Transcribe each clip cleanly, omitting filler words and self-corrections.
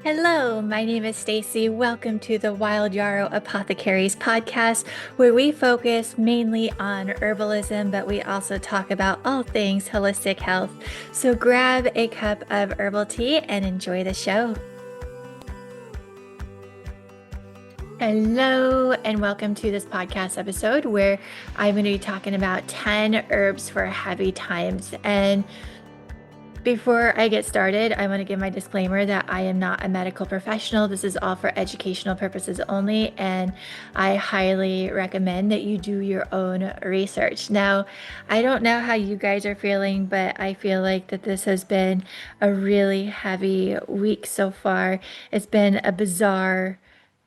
Hello, my name is Stacy. Welcome to the Wild Yarrow Apothecaries podcast, where we focus mainly on herbalism, but we also talk about all things holistic health. So grab a cup of herbal tea and enjoy the show. Hello, and welcome to this podcast episode where I'm going to be talking about 10 herbs for heavy times. And before I get started, I want to give my disclaimer that I am not a medical professional. This is all for educational purposes only, and I highly recommend that you do your own research. Now, I don't know how you guys are feeling, but I feel like that this has been a really heavy week so far. It's been a bizarre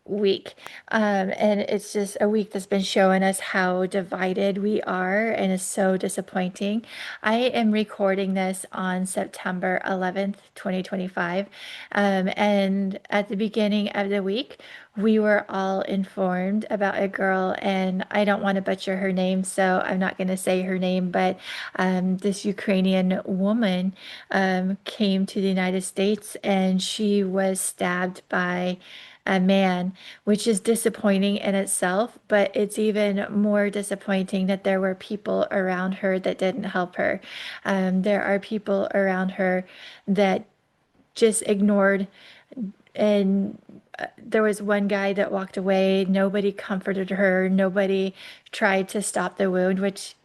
week. And it's just a week that's been showing us how divided we are, and it's so disappointing. I am recording this on September 11th, 2025. And at the beginning of the week, we were all informed about a girl, and I don't want to butcher her name, so I'm not going to say her name, but this Ukrainian woman came to the United States and she was stabbed by a man, which is disappointing in itself, but it's even more disappointing that there were people around her that didn't help her. There are people around her that just ignored, and there was one guy that walked away. Nobody comforted her. Nobody tried to stop the wound, which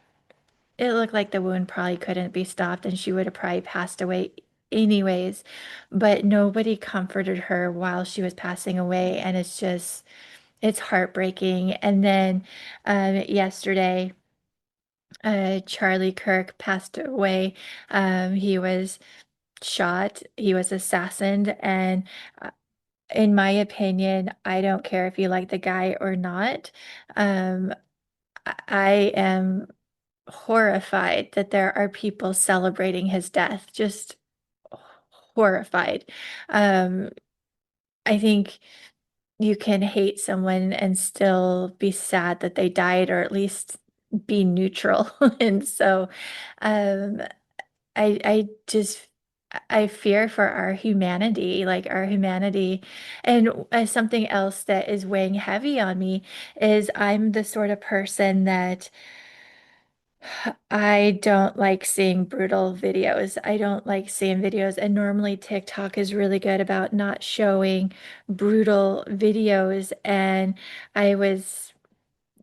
it looked like the wound probably couldn't be stopped and she would have probably passed away anyways. But nobody comforted her while she was passing away. And it's heartbreaking. And then yesterday, Charlie Kirk passed away. He was shot, he was assassinated. And uh, in my opinion, I don't care if you like the guy or not. Um, I am horrified that there are people celebrating his death. Just horrified. Um, I think you can hate someone and still be sad that they died, or at least be neutral. And so, um, I just I fear for our humanity, like our humanity. And something else that is weighing heavy on me is I'm the sort of person that I don't like seeing brutal videos. I don't like seeing videos, and normally TikTok is really good about not showing brutal videos. And I was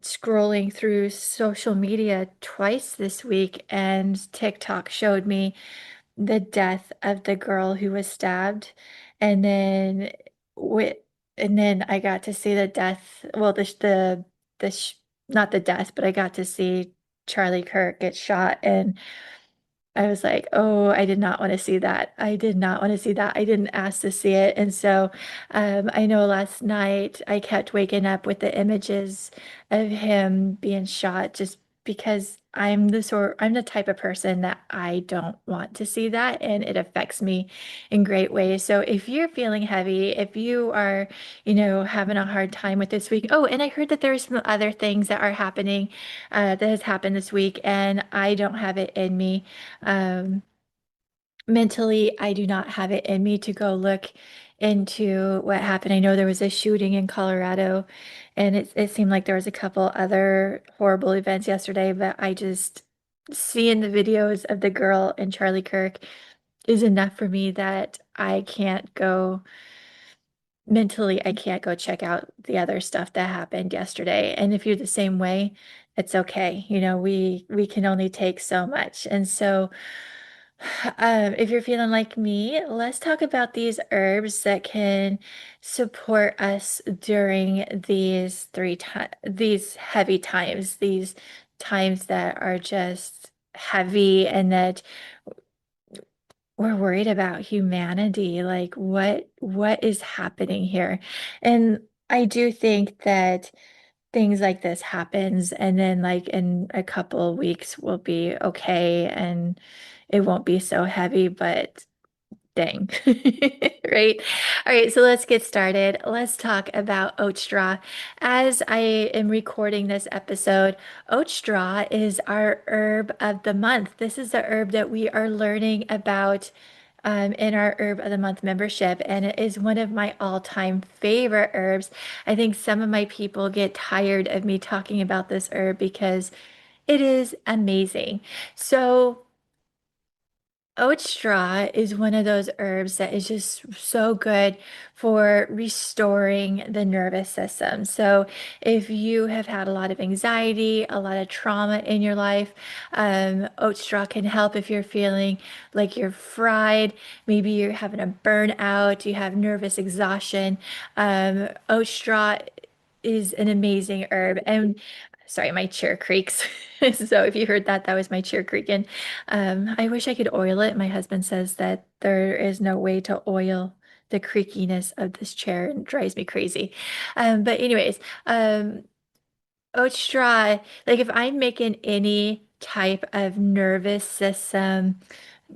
scrolling through social media twice this week, and TikTok showed me the death of the girl who was stabbed, and then with and then I got to see the death, well, the sh not the death, but I got to see Charlie Kirk get shot, and I was like, oh, I did not want to see that. I did not want to see that. I didn't ask to see it. And so I know last night I kept waking up with the images of him being shot, just because I'm the type of person that I don't want to see that, and it affects me in great ways. So if you're feeling heavy, if you are, having a hard time with this week. Oh, and I heard that there's some other things that are happening, that has happened this week, and I don't have it in me. Um, Mentally, I do not have it in me to go look into what happened. I know there was a shooting in Colorado, and it seemed like there was a couple other horrible events yesterday, but I just seeing the videos of the girl and Charlie Kirk is enough for me that I can't go mentally, I can't go check out the other stuff that happened yesterday. And if you're the same way, it's okay. We can only take so much. And so if you're feeling like me, let's talk about these herbs that can support us during these heavy times, these times that are just heavy, and that we're worried about humanity. Like what is happening here? And I do think that things like this happens, and then like in a couple of weeks we'll be okay and it won't be so heavy, but dang. Right? All right, so let's get started. Let's talk about oat straw. As I am recording this episode, oat straw is our herb of the month. This is the herb that we are learning about in our Herb of the Month membership, and it is one of my all-time favorite herbs. I think some of my people get tired of me talking about this herb because it is amazing. So, oat straw is one of those herbs that is just so good for restoring the nervous system. So, if you have had a lot of anxiety, a lot of trauma in your life, oat straw can help if you're feeling like you're fried. Maybe you're having a burnout, you have nervous exhaustion. Oat straw is an amazing herb. And sorry, my chair creaks. So if you heard that, that was my chair creaking. I wish I could oil it. My husband says that there is no way to oil the creakiness of this chair and it drives me crazy. But anyways, oat straw, like if I'm making any type of nervous system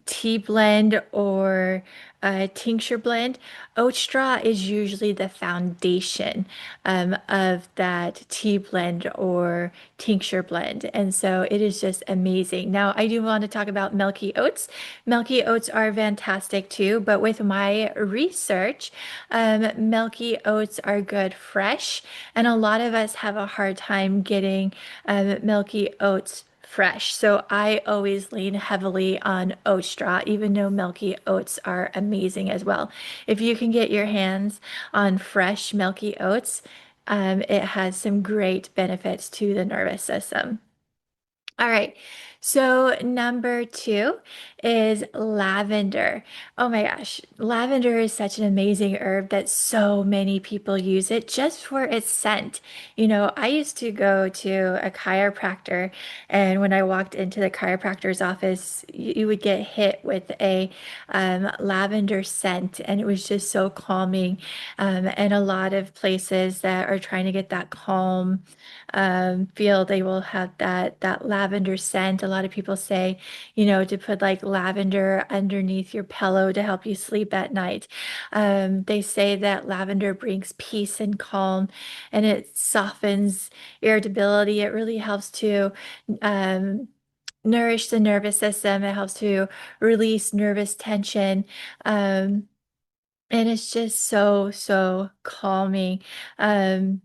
tea blend or a tincture blend, oat straw is usually the foundation of that tea blend or tincture blend. And so it is just amazing. Now, I do want to talk about milky oats. Milky oats are fantastic too, but with my research, milky oats are good fresh, and a lot of us have a hard time getting milky oats fresh. So I always lean heavily on oat straw, even though milky oats are amazing as well. If you can get your hands on fresh milky oats, it has some great benefits to the nervous system. All right. So number two is lavender. Oh my gosh, lavender is such an amazing herb that so many people use it just for its scent. You know, I used to go to a chiropractor, and when I walked into the chiropractor's office, you would get hit with a lavender scent, and it was just so calming. And a lot of places that are trying to get that calm feel they will have that lavender scent. A lot of people say, you know, to put like lavender underneath your pillow to help you sleep at night. They say that lavender brings peace and calm, and it softens irritability. It really helps to nourish the nervous system. It helps to release nervous tension. Um, and it's just so, so calming. Um,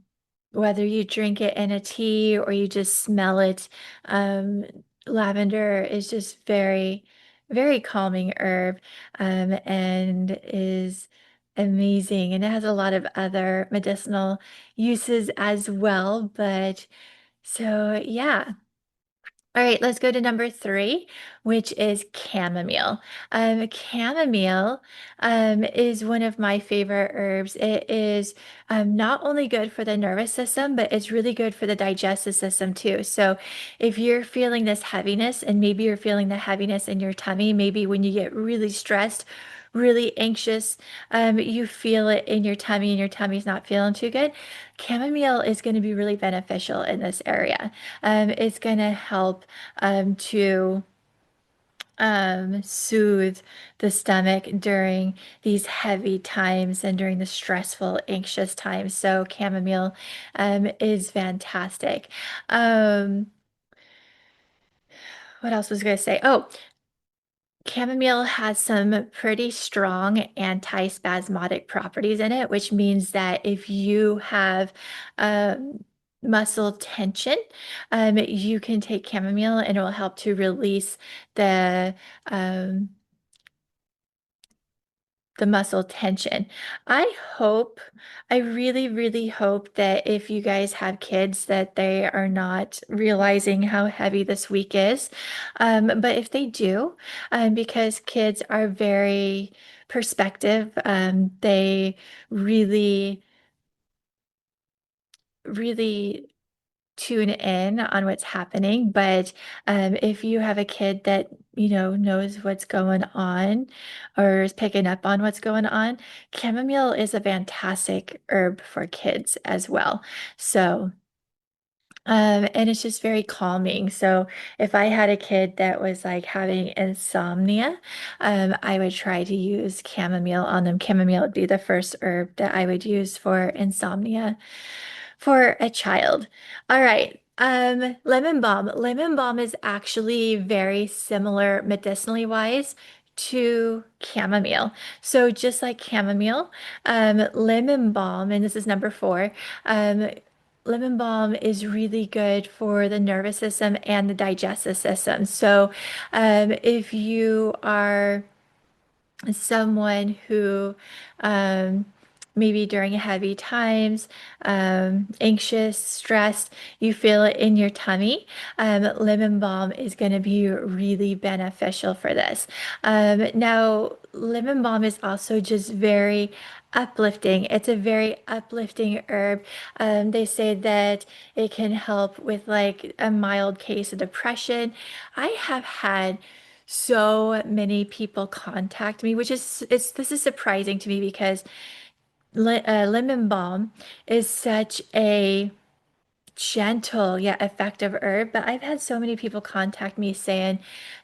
Whether you drink it in a tea or you just smell it, um, lavender is just very, very calming herb, and is amazing. And it has a lot of other medicinal uses as well. But so, yeah. All right, let's go to number three, which is chamomile. Chamomile is one of my favorite herbs. It is not only good for the nervous system, but it's really good for the digestive system too. So if you're feeling this heaviness, and maybe you're feeling the heaviness in your tummy, maybe when you get really stressed, really anxious, you feel it in your tummy and your tummy's not feeling too good, chamomile is going to be really beneficial in this area. It's going to help to soothe the stomach during these heavy times and during the stressful, anxious times. So chamomile is fantastic. Um, what else was I going to say? Oh, chamomile has some pretty strong antispasmodic properties in it, which means that if you have muscle tension, you can take chamomile and it will help to release the um, the muscle tension. I hope, I really, really hope that if you guys have kids that they are not realizing how heavy this week is. But if they do, because kids are very perspective, they really, really tune in on what's happening. But if you have a kid that, you know, knows what's going on or is picking up on what's going on, chamomile is a fantastic herb for kids as well. So, and it's just very calming. So if I had a kid that was like having insomnia, I would try to use chamomile on them. Chamomile would be the first herb that I would use for insomnia for a child. All right. Lemon balm. Lemon balm is actually very similar medicinally wise to chamomile. So just like chamomile, lemon balm, and this is number four, um, lemon balm is really good for the nervous system and the digestive system. So if you are someone who um, maybe during heavy times, anxious, stressed, you feel it in your tummy, lemon balm is going to be really beneficial for this. Now, lemon balm is also just very uplifting. It's a very uplifting herb. They say that it can help with like a mild case of depression. I have had so many people contact me, which is this is surprising to me because lemon balm is such a gentle yet effective herb, but I've had so many people contact me saying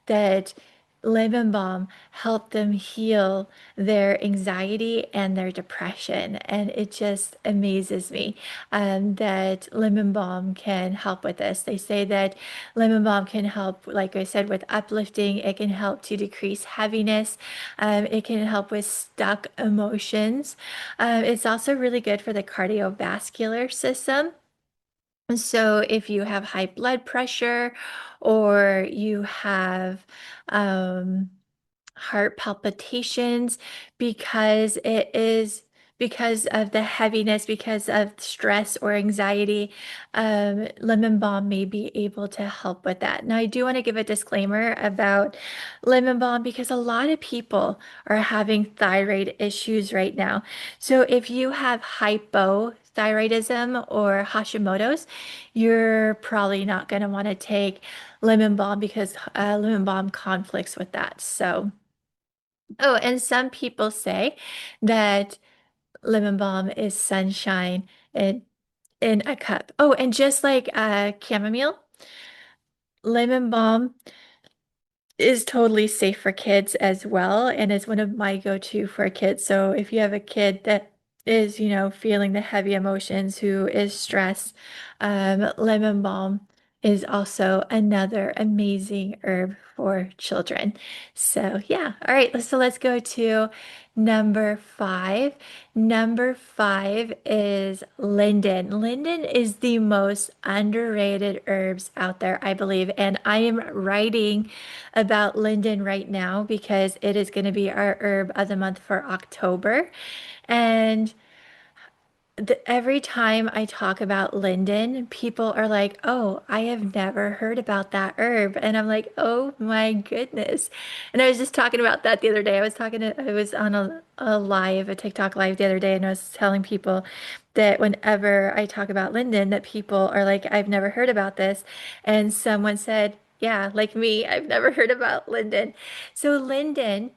that lemon balm helped them heal their anxiety and their depression. And it just amazes me that lemon balm can help with this. They say that lemon balm can help, like I said, with uplifting. It can help to decrease heaviness. It can help with stuck emotions. It's also really good for the cardiovascular system. So if you have high blood pressure or you have um, heart palpitations because it is because of the heaviness, because of stress or anxiety, lemon balm may be able to help with that. Now, I do want to give a disclaimer about lemon balm because a lot of people are having thyroid issues right now. So if you have hypothyroidism or Hashimoto's, you're probably not going to want to take lemon balm because lemon balm conflicts with that. So. Oh, and some people say that lemon balm is sunshine in a cup. Oh, and just like chamomile, lemon balm is totally safe for kids as well, and is one of my go-to for kids. So if you have a kid that is, feeling the heavy emotions, who is stressed, lemon balm is also another amazing herb for children. So yeah, all right, so let's go to number five. Number five is linden. Linden is the most underrated herbs out there, I believe, and I am writing about linden right now because it is going to be our herb of the month for October. And every time I talk about linden, people are like, "Oh, I have never heard about that herb." And I'm like, "Oh my goodness." And I was just talking about that the other day. I was on a TikTok live the other day, and I was telling people that whenever I talk about linden, that people are like, "I've never heard about this." And someone said, "Yeah, like me, I've never heard about linden." So linden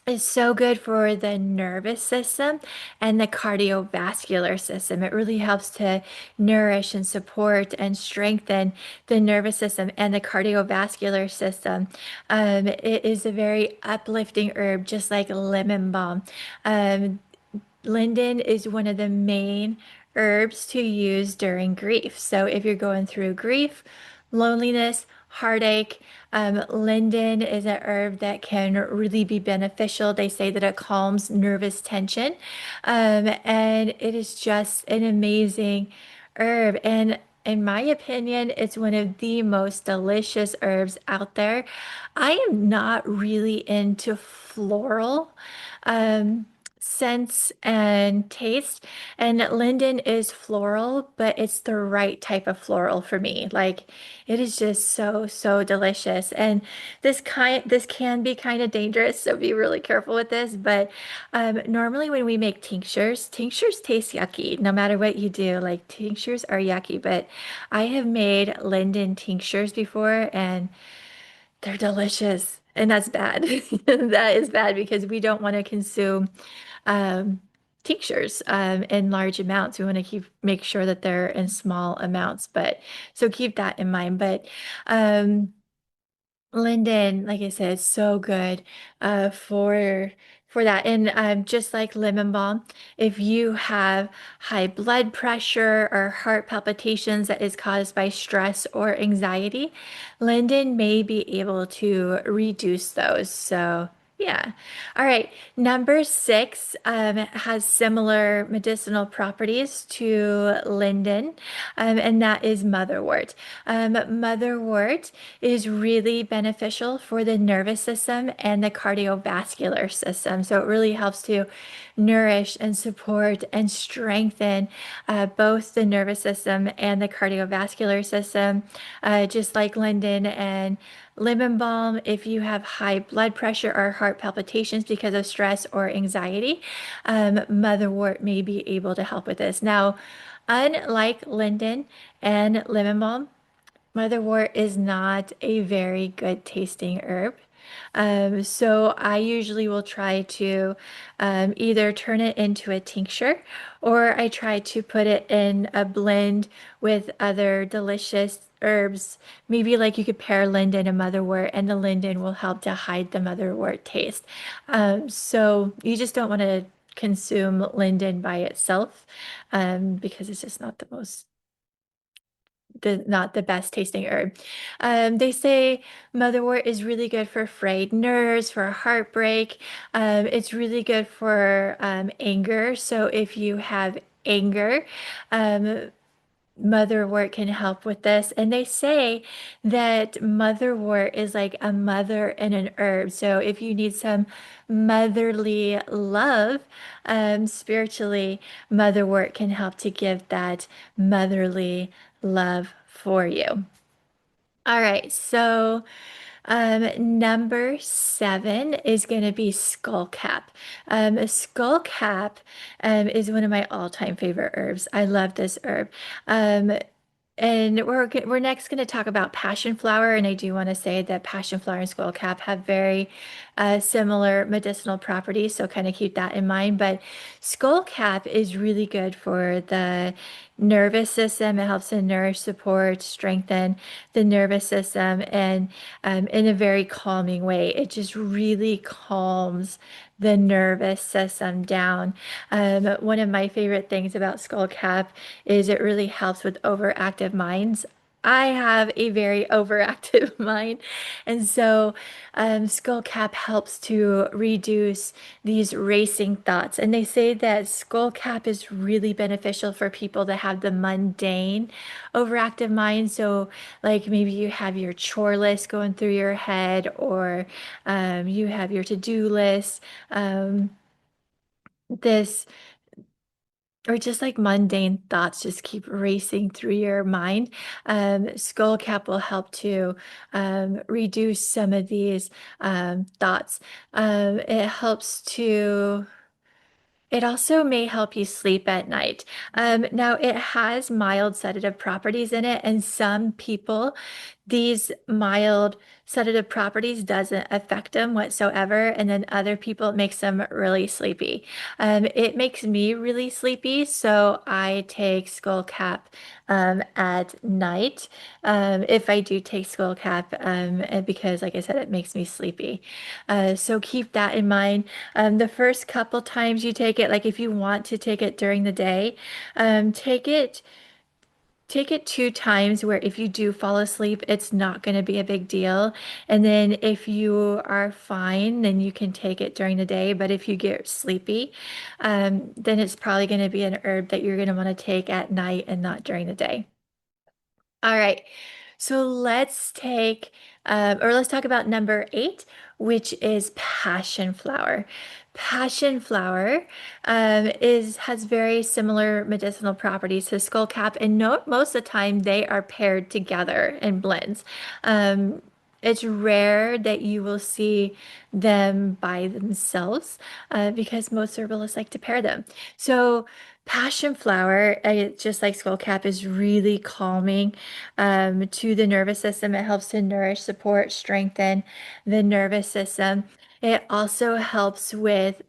is so good for the nervous system and the cardiovascular system. It really helps to nourish and support and strengthen the nervous system and the cardiovascular system. It is a very uplifting herb, just like lemon balm. Um, Linden is one of the main herbs to use during grief. So if you're going through grief, loneliness, heartache, linden is an herb that can really be beneficial. They say that it calms nervous tension, and it is just an amazing herb. And in my opinion, it's one of the most delicious herbs out there. I am not really into floral. Um, Scents and taste. And linden is floral, but it's the right type of floral for me. Like it is just so, so delicious. And this can be kind of dangerous, so be really careful with this. But normally when we make tinctures taste yucky, no matter what you do. Like tinctures are yucky, but I have made linden tinctures before and they're delicious. And that's bad. That is bad because we don't want to consume um, tinctures in large amounts. We want to make sure that they're in small amounts, but so keep that in mind. But linden, like I said, is so good for that. And just like lemon balm, if you have high blood pressure or heart palpitations that is caused by stress or anxiety, linden may be able to reduce those. So Yeah. All right. Number six has similar medicinal properties to linden, and that is motherwort. Motherwort is really beneficial for the nervous system and the cardiovascular system. So it really helps to nourish and support and strengthen both the nervous system and the cardiovascular system, just like linden and lemon balm. If you have high blood pressure or heart palpitations because of stress or anxiety, motherwort may be able to help with this. Now, unlike linden and lemon balm, motherwort is not a very good tasting herb. So I usually will try to either turn it into a tincture or I try to put it in a blend with other delicious herbs. Maybe like you could pair linden and motherwort, and the linden will help to hide the motherwort taste. So you just don't want to consume linden by itself because it's just not not the best tasting herb. They say motherwort is really good for frayed nerves, for heartbreak. It's really good for anger. So if you have anger, um, motherwort can help with this. And they say that motherwort is like a mother and an herb. So if you need some motherly love, spiritually, motherwort can help to give that motherly love for you. All right, so number seven is going to be skullcap. Skullcap is one of my all-time favorite herbs. I love this herb. Um, and we're next going to talk about passion flower, and I do want to say that passion flower and skullcap have very similar medicinal properties, so kind of keep that in mind. But skullcap is really good for the nervous system. It helps to nourish, support, strengthen the nervous system, and in a very calming way. It just really calms the nervous system down. One of my favorite things about skullcap is it really helps with overactive minds. I have a very overactive mind, and so skullcap helps to reduce these racing thoughts. And they say that skullcap is really beneficial for people that have the mundane overactive mind. So, like maybe you have your chore list going through your head, or you have your to-do list. This or just like mundane thoughts just keep racing through your mind. Skull Cap will help to reduce some of these thoughts. It helps to it also may help you sleep at night. Now, it has mild sedative properties in it, and some people, these mild sedative properties doesn't affect them whatsoever, and then other people it makes them really sleepy. It makes me really sleepy, so I take skullcap at night if I do take skullcap, and because, like I said, it makes me sleepy. So keep that in mind. The first couple times you take it, like if you want to take it during the day, take it two times where if you do fall asleep, it's not going to be a big deal. And then if you are fine, then you can take it during the day. But if you get sleepy, then it's probably going to be an herb that you're going to want to take at night and not during the day. All right. So let's talk about number eight, which is passion flower. Passion flower has very similar medicinal properties to skullcap, and no, most of the time they are paired together in blends. Um, it's rare that you will see them by themselves because most herbalists like to pair them. So passion flower, just like skullcap, is really calming to the nervous system. It helps to nourish, support, strengthen the nervous system. It also helps with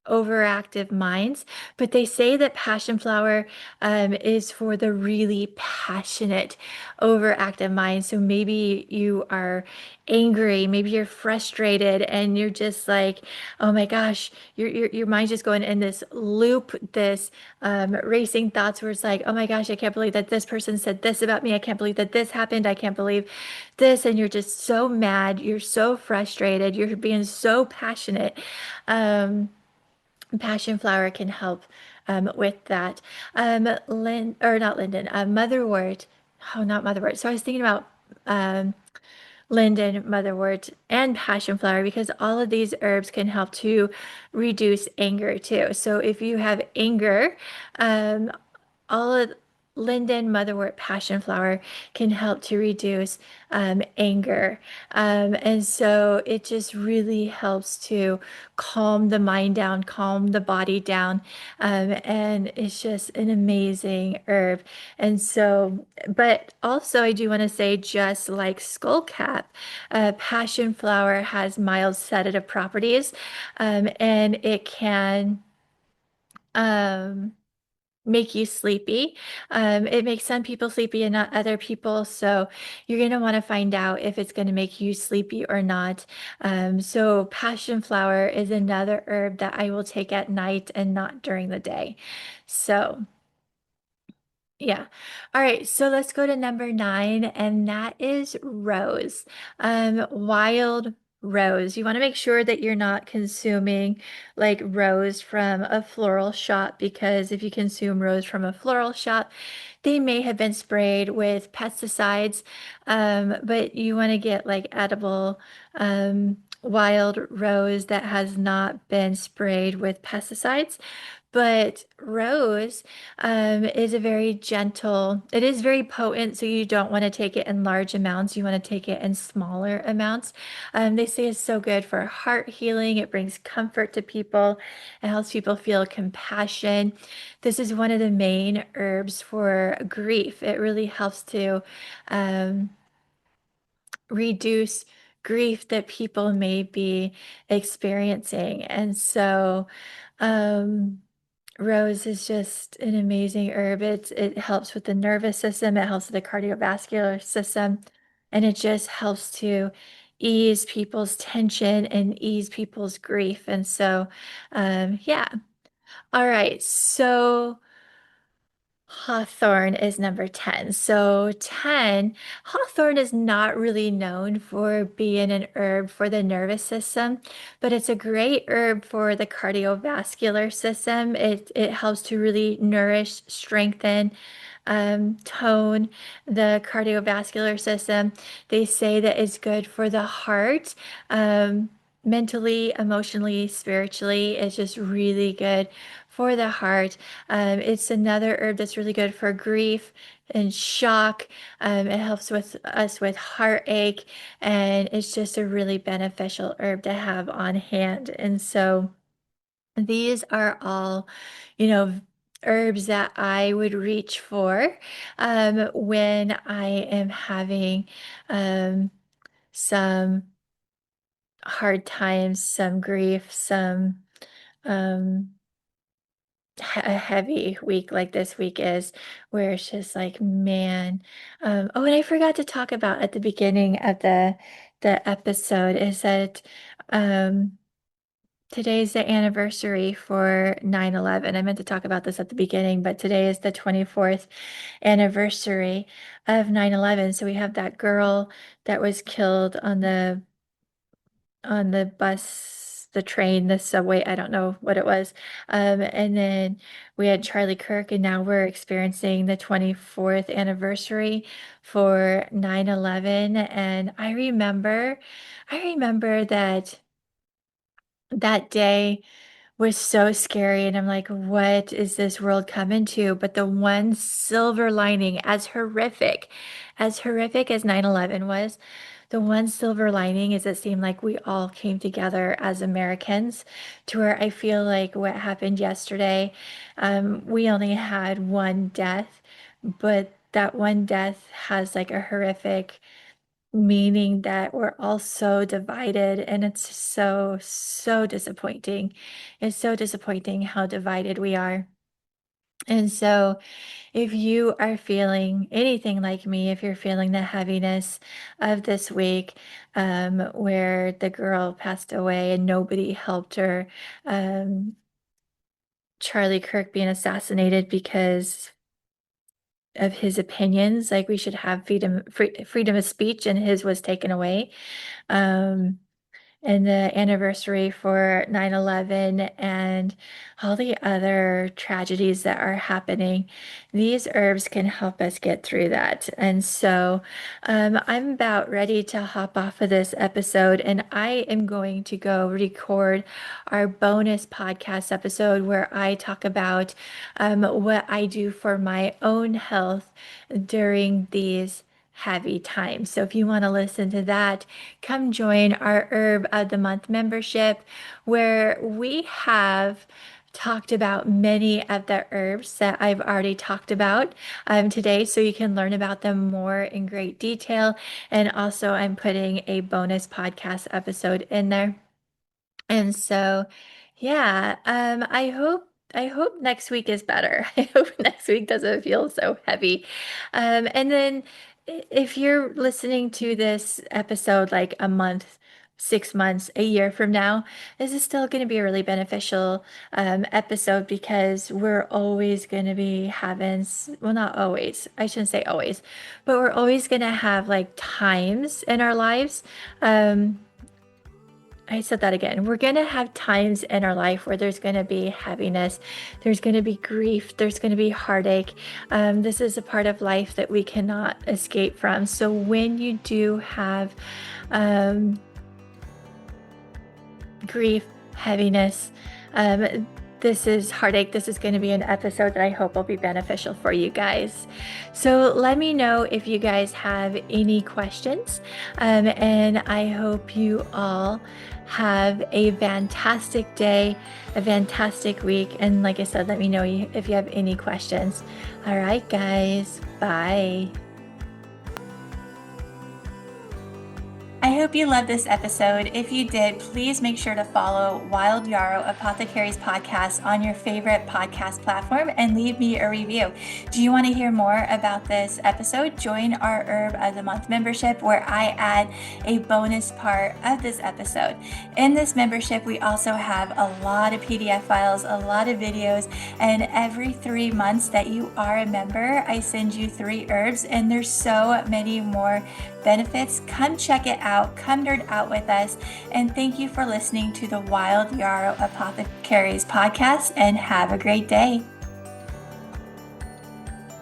overactive minds, but they say that passion flower is for the really passionate, overactive minds. So maybe you are angry, maybe you're frustrated, and you're just like, oh my gosh, your mind's just going in this loop, this racing thoughts where it's like, oh my gosh, I can't believe that this person said this about me. I can't believe that this happened. I can't believe this. And you're just so mad. You're so frustrated. You're being so passionate. Um, Passion flower can help with that. Or not linden, motherwort. Oh, not motherwort. So I was thinking about um, linden, motherwort, and passion flower because all of these herbs can help to reduce anger too. So if you have anger, um, all of linden, motherwort, passion flower can help to reduce anger. And so it just really helps to calm the mind down, calm the body down. And it's just an amazing herb. And so, but also I do want to say, just like skullcap, passion flower has mild sedative properties, and it can, um, make you sleepy. It makes some people sleepy and not other people. So you're going to want to find out if it's going to make you sleepy or not. So passion flower is another herb that I will take at night and not during the day. So yeah. All right. So let's go to number 9, and that is rose. Wild rose. You want to make sure that you're not consuming like rose from a floral shop, because if you consume rose from a floral shop, they may have been sprayed with pesticides. But you want to get like edible wild rose that has not been sprayed with pesticides. But rose is a very gentle, it is very potent, so you don't want to take it in large amounts. You want to take it in smaller amounts. They say it's so good for heart healing. It brings comfort to people. It helps people feel compassion. This is one of the main herbs for grief. It really helps to um, reduce grief that people may be experiencing. And so, um, rose is just an amazing herb. It helps with the nervous system, it helps with the cardiovascular system, and it just helps to ease people's tension and ease people's grief. And so, yeah. All right. So Hawthorn is number 10. So 10, hawthorn is not really known for being an herb for the nervous system, but it's a great herb for the cardiovascular system. It helps to really nourish, strengthen, tone the cardiovascular system. They say that it's good for the heart, mentally, emotionally, spiritually. It's just really good for the heart. It's another herb that's really good for grief and shock. It helps with us with heartache, and it's just a really beneficial herb to have on hand. And so these are all, you know, herbs that I would reach for when I am having some hard times, some grief, some um, a heavy week like this week is, where it's just like, man. Oh, and I forgot to talk about at the beginning of the episode is that um, today's the anniversary for 9/11. I meant to talk about this at the beginning, but today is the 24th anniversary of 9/11. So we have that girl that was killed on the bus, the train, the subway, I don't know what it was. And then we had Charlie Kirk, and now we're experiencing the 24th anniversary for 9/11. And I remember that day was so scary. And I'm like, what is this world coming to? But the one silver lining, as horrific as 9/11 was, the one silver lining is it seemed like we all came together as Americans, to where I feel like what happened yesterday, we only had one death, but that one death has like a horrific meaning that we're all so divided, and it's so disappointing. It's so disappointing how divided we are. And so, if you are feeling anything like me, if you're feeling the heaviness of this week, where the girl passed away and nobody helped her, um, Charlie Kirk being assassinated because of his opinions, like we should have freedom of speech, and his was taken away. Um, and the anniversary for 9/11 and all the other tragedies that are happening. These herbs can help us get through that. And so I'm about ready to hop off of this episode, and I am going to go record our bonus podcast episode where I talk about what I do for my own health during these heavy times. So if you want to listen to that, come join our Herb of the Month membership, where we have talked about many of the herbs that I've already talked about today, so you can learn about them more in great detail. And also, I'm putting a bonus podcast episode in there. And so, yeah, I hope next week is better. I hope next week doesn't feel so heavy. And then if you're listening to this episode like a month, 6 months, a year from now, this is still going to be a really beneficial episode, because we're always going to be having, well, not always, I shouldn't say always, but we're always going to have like times in our lives. I said that again. We're going to have times in our life where there's going to be heaviness, there's going to be grief, there's going to be heartache. This is a part of life that we cannot escape from. So when you do have grief, heaviness, this is heartache. This is going to be an episode that I hope will be beneficial for you guys. So let me know if you guys have any questions. And I hope you all have a fantastic day, a fantastic week. And like I said, let me know if you have any questions. All right, guys. Bye. I hope you loved this episode. If you did, please make sure to follow Wild Yarrow Apothecaries podcast on your favorite podcast platform and leave me a review. Do you want to hear more about this episode? Join our Herb of the Month membership, where I add a bonus part of this episode. In this membership, we also have a lot of PDF files, a lot of videos, and every 3 months that you are a member, I send you 3 herbs, and there's so many more benefits. Come check it out. Come nerd out with us. And thank you for listening to the Wild Yarrow Apothecaries podcast, and have a great day.